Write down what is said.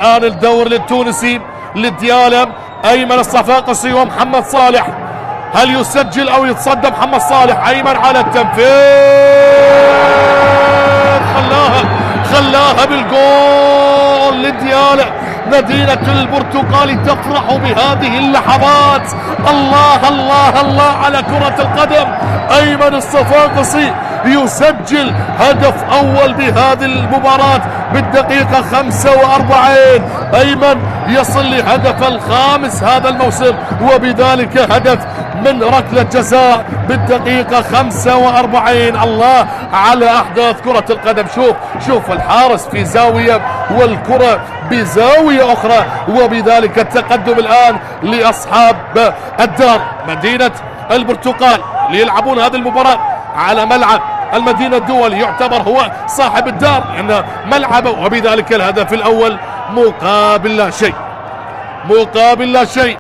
الآن الدور للتونسي للديالة أيمن الصفاقسي ومحمد صالح. هل يسجل أو يتصدى محمد صالح؟ أيمن على التنفيذ، خلاها بالجول للديالة. مدينة البرتقال تفرح بهذه اللحظات. الله الله الله على كرة القدم. أيمن الصفاقسي يسجل هدف أول بهذه المباراة بالدقيقة 45. أيمن يصل لهدف الخامس هذا الموسم، وبذلك هدف من ركلة جزاء بالدقيقة 45. الله على أحداث كرة القدم. شوف الحارس في زاوية والكرة بزاوية أخرى، وبذلك التقدم الآن لأصحاب الدار مدينة البرتقال ليلعبون هذه المباراة على ملعب المدينة الدولي. يعتبر هو صاحب الدار لأن ملعبه، وبذلك الهدف الأول مقابل لا شيء.